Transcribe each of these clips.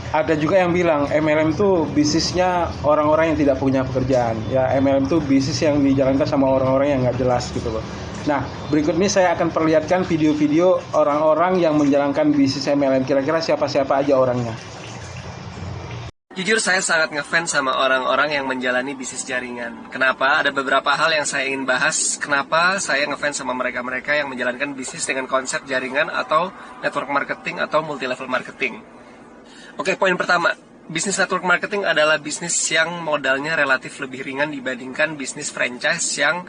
ada juga yang bilang MLM tuh bisnisnya orang-orang yang tidak punya pekerjaan. Ya, MLM tuh bisnis yang dijalankan sama orang-orang yang nggak jelas gitu loh. Nah, berikut ini saya akan perlihatkan video-video orang-orang yang menjalankan bisnis MLM. Kira-kira siapa-siapa aja orangnya. Jujur saya sangat ngefans sama orang-orang yang menjalani bisnis jaringan. Kenapa? Ada beberapa hal yang saya ingin bahas. Kenapa saya ngefans sama mereka-mereka yang menjalankan bisnis dengan konsep jaringan atau network marketing atau multi-level marketing. Oke, poin pertama. Bisnis network marketing adalah bisnis yang modalnya relatif lebih ringan dibandingkan bisnis franchise yang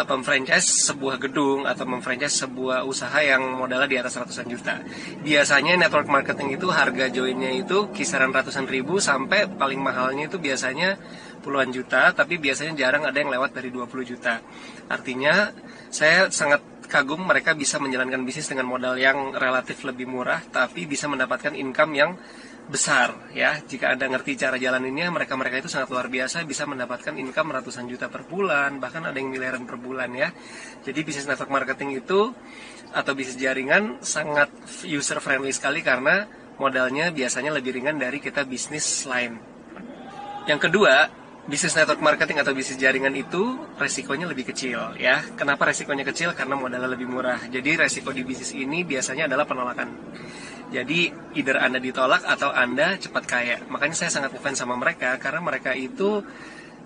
memfranchise sebuah gedung atau memfranchise sebuah usaha yang modalnya di atas ratusan juta. Biasanya network marketing itu harga joinnya itu kisaran ratusan ribu sampai paling mahalnya itu biasanya puluhan juta, tapi biasanya jarang ada yang lewat dari 20 juta. Artinya saya sangat kagum mereka bisa menjalankan bisnis dengan modal yang relatif lebih murah tapi bisa mendapatkan income yang besar ya. Jika Anda ngerti cara jalaninnya, mereka itu sangat luar biasa, bisa mendapatkan income ratusan juta per bulan, bahkan ada yang miliaran per bulan ya. Jadi bisnis network marketing itu atau bisnis jaringan sangat user friendly sekali karena modalnya biasanya lebih ringan dari kita bisnis lain. Yang kedua, bisnis network marketing atau bisnis jaringan itu resikonya lebih kecil ya. Kenapa resikonya kecil? Karena modalnya lebih murah. Jadi resiko di bisnis ini biasanya adalah penolakan. Jadi either Anda ditolak atau Anda cepat kaya. Makanya saya sangat ngefans sama mereka karena mereka itu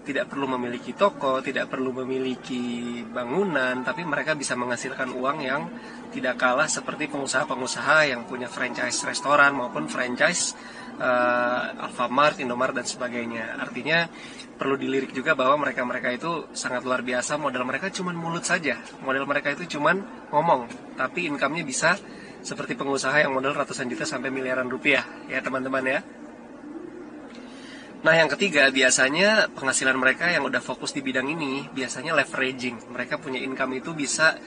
tidak perlu memiliki toko, tidak perlu memiliki bangunan, tapi mereka bisa menghasilkan uang yang tidak kalah seperti pengusaha-pengusaha yang punya franchise restoran maupun franchise Alfamart, Indomaret dan sebagainya. Artinya perlu dilirik juga bahwa mereka itu sangat luar biasa. Modal mereka cuma mulut saja. Modal mereka itu cuma ngomong, tapi income-nya bisa seperti pengusaha yang modal ratusan juta sampai miliaran rupiah ya teman-teman ya. Nah yang ketiga, biasanya penghasilan mereka yang udah fokus di bidang ini biasanya leveraging. Mereka punya income itu bisa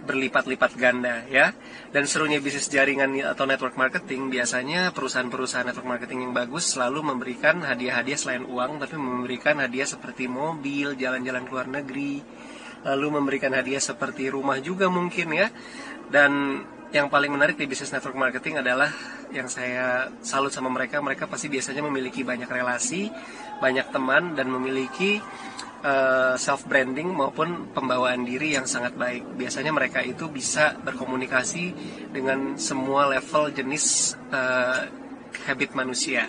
berlipat-lipat ganda ya. Dan serunya bisnis jaringan atau network marketing, biasanya perusahaan-perusahaan network marketing yang bagus selalu memberikan hadiah-hadiah selain uang, tapi memberikan hadiah seperti mobil, jalan-jalan ke luar negeri, lalu memberikan hadiah seperti rumah juga mungkin ya. Dan yang paling menarik di bisnis network marketing adalah yang saya salut sama mereka pasti biasanya memiliki banyak relasi, banyak teman, dan memiliki self-branding maupun pembawaan diri yang sangat baik. Biasanya mereka itu bisa berkomunikasi dengan semua level jenis habit manusia.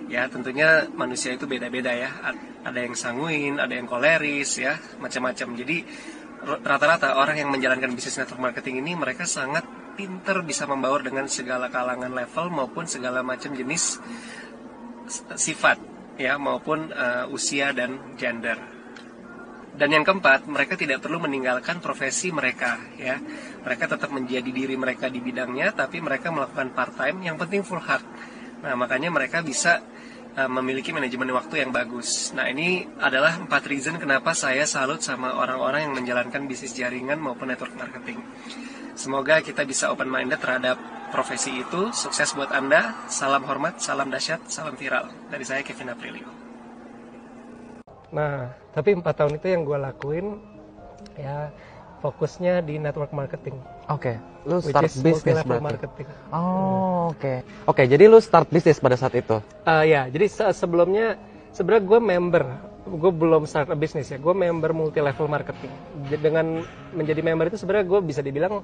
Ya tentunya manusia itu beda-beda ya, ada yang sanguin, ada yang koleris ya, macam-macam. Jadi rata-rata orang yang menjalankan bisnis network marketing ini mereka sangat pinter bisa membaur dengan segala kalangan level maupun segala macam jenis sifat ya maupun usia dan gender. Dan yang keempat, mereka tidak perlu meninggalkan profesi mereka ya. Mereka tetap menjadi diri mereka di bidangnya, tapi mereka melakukan part time, yang penting full heart. Nah makanya mereka bisa memiliki manajemen waktu yang bagus. Nah ini adalah 4 reason kenapa saya salut sama orang-orang yang menjalankan bisnis jaringan maupun network marketing. Semoga kita bisa open-minded terhadap profesi itu. Sukses buat Anda. Salam hormat, salam dahsyat, salam viral. Dari saya Kevin Aprilio. Nah, tapi 4 tahun itu yang gue lakuin ya fokusnya di network marketing. Oke, lu start bisnis berarti. Marketing. Oh, oke, jadi lu start bisnis pada saat itu. Ya, jadi sebelumnya sebenarnya gue member. Gue belum start a bisnis ya. Gue member multi level marketing. Dengan menjadi member itu sebenarnya gue bisa dibilang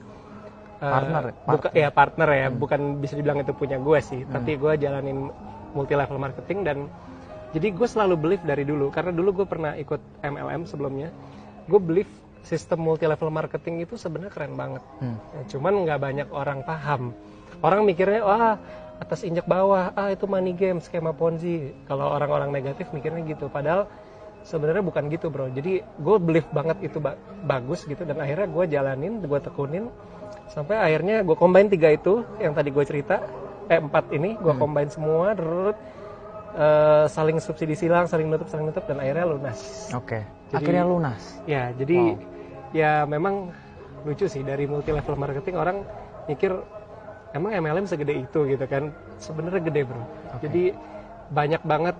partner ya. Bukan bisa dibilang itu punya gue sih. Tapi gue jalanin multi level marketing dan jadi gue selalu believe dari dulu. Karena dulu gue pernah ikut MLM sebelumnya. Gue believe sistem multi level marketing itu sebenarnya keren banget. Cuman nggak banyak orang paham. Orang mikirnya atas injak bawah, itu money game, skema ponzi. Kalau orang-orang negatif mikirnya gitu. Padahal sebenarnya bukan gitu bro. Jadi gue believe banget itu bagus gitu. Dan akhirnya gue jalanin, gue tekunin. Sampai akhirnya gue combine 3 itu yang tadi gue cerita. 4 ini gue combine semua. Saling subsidi silang, saling nutup dan akhirnya lunas. Oke. Akhirnya lunas. Ya, jadi ya memang lucu sih dari multi level marketing orang mikir emang MLM segede itu gitu kan. Sebenarnya gede, Bro. Jadi banyak banget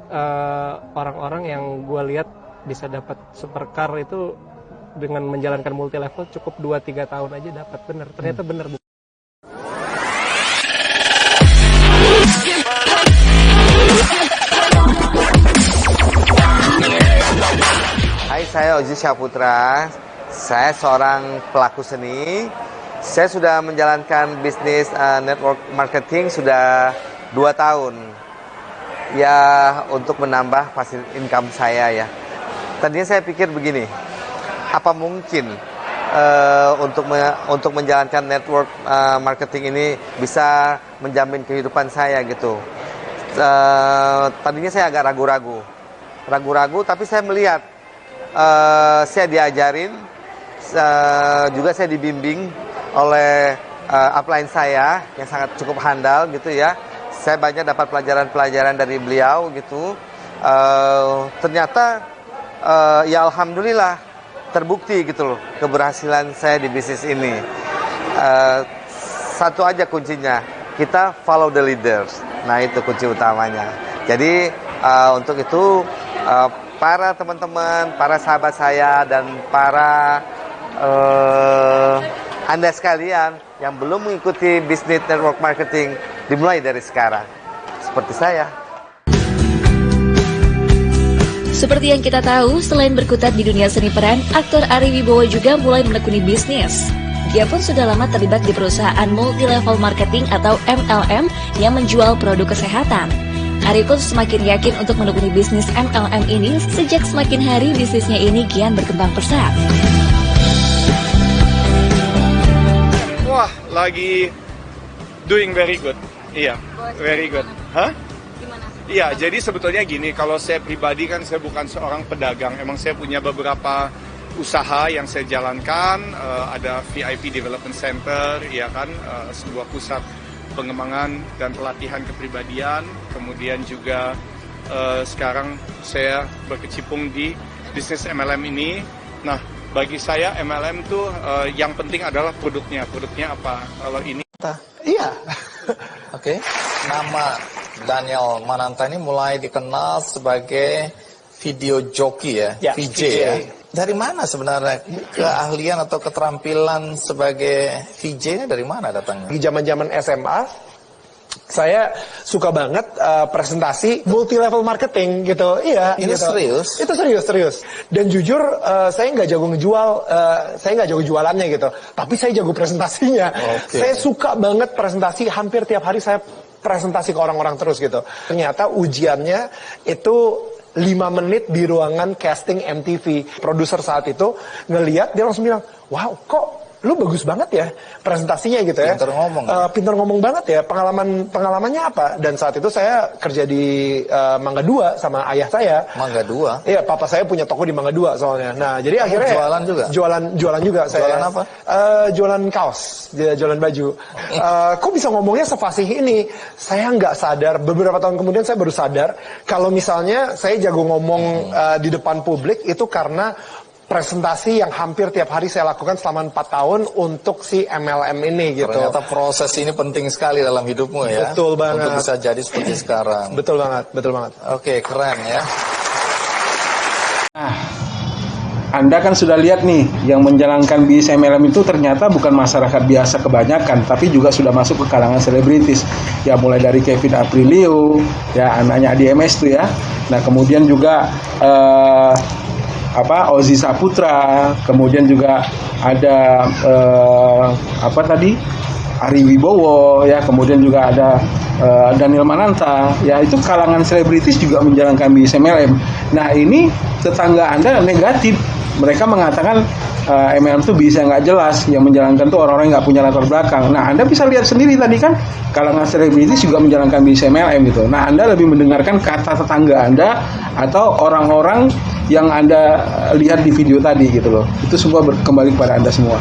orang-orang yang gue lihat bisa dapat supercar itu dengan menjalankan multi level cukup 2-3 tahun aja dapat. Bener, ternyata bener. saya Ozi Syaputra. Saya seorang pelaku seni. Saya sudah menjalankan bisnis network marketing sudah 2 tahun. Ya, untuk menambah passive income saya ya. Tadinya saya pikir begini, apa mungkin untuk menjalankan network marketing ini bisa menjamin kehidupan saya gitu. Tadinya saya agak ragu-ragu, tapi saya melihat saya diajarin, juga saya dibimbing oleh upline saya yang sangat cukup handal gitu ya. Saya banyak dapat pelajaran-pelajaran dari beliau gitu. Ternyata ya alhamdulillah terbukti gitu loh keberhasilan saya di bisnis ini. Satu aja kuncinya, kita follow the leaders. Nah itu kunci utamanya. Jadi untuk itu para teman-teman, para sahabat saya dan para Anda sekalian yang belum mengikuti bisnis network marketing, dimulai dari sekarang. Seperti saya. Seperti yang kita tahu, selain berkutat di dunia seni peran, aktor Ari Wibowo juga mulai menekuni bisnis. Dia pun sudah lama terlibat di perusahaan multi-level marketing atau MLM yang menjual produk kesehatan. Ari pun semakin yakin untuk menekuni bisnis MLM ini sejak semakin hari bisnisnya ini kian berkembang pesat. Wah, lagi doing very good. Iya, very good. Hah? Iya, jadi sebetulnya gini, kalau saya pribadi kan saya bukan seorang pedagang. Emang saya punya beberapa usaha yang saya jalankan, ada VIP Development Center, ya kan, sebuah pusat pengembangan dan pelatihan kepribadian. Kemudian juga sekarang saya berkecimpung di bisnis MLM ini. Nah, bagi saya MLM tuh yang penting adalah produknya. Produknya apa? Kalau ini iya. Oke. Nama Daniel Mananta ini mulai dikenal sebagai video joki ya, VJ ya. Dari mana sebenarnya keahlian atau keterampilan sebagai VJ ini dari mana datangnya? Di zaman-zaman SMA, saya suka banget presentasi multi-level marketing gitu. Iya. Ini gitu. serius? Itu serius. Dan jujur, saya nggak jago ngejual, saya nggak jago jualannya gitu. Tapi saya jago presentasinya. Okay. Saya suka banget presentasi, hampir tiap hari saya presentasi ke orang-orang terus gitu. Ternyata ujiannya itu 5 menit di ruangan casting MTV. Produser saat itu ngeliat, dia langsung bilang, wow kok lu bagus banget ya presentasinya gitu ya. Pinter ngomong. Pinter ngomong banget ya. Pengalamannya apa? Dan saat itu saya kerja di Mangga 2 sama ayah saya. Mangga 2? Iya, papa saya punya toko di Mangga 2 soalnya. Nah, jadi akhirnya jualan juga? Jualan juga saya. Jualan apa? Jualan kaos, jualan baju. Kok bisa ngomongnya sefasih ini? Saya nggak sadar. Beberapa tahun kemudian saya baru sadar kalau misalnya saya jago ngomong di depan publik itu karena presentasi yang hampir tiap hari saya lakukan selama 4 tahun untuk si MLM ini gitu. Ternyata proses ini penting sekali dalam hidupmu ya. Betul banget. Untuk bisa jadi seperti sekarang. Betul banget. Oke, keren ya. Nah, Anda kan sudah lihat nih, yang menjalankan bisnis MLM itu ternyata bukan masyarakat biasa kebanyakan, tapi juga sudah masuk ke kalangan selebritis. Ya mulai dari Kevin Aprilio, ya anaknya DMS tuh ya. Nah kemudian juga Ozi Saputra, kemudian juga ada Ari Wibowo, ya kemudian juga ada Daniel Mananta, ya itu kalangan selebritis juga menjalankan bisnis MLM. Nah ini tetangga Anda negatif, mereka mengatakan MLM itu bisa nggak jelas, yang menjalankan tuh orang-orang yang nggak punya latar belakang. Nah Anda bisa lihat sendiri tadi kan, kalangan selebritis juga menjalankan bisnis MLM gitu. Nah Anda lebih mendengarkan kata tetangga Anda atau orang-orang yang Anda lihat di video tadi gitu loh. Itu semua kembali kepada Anda semua.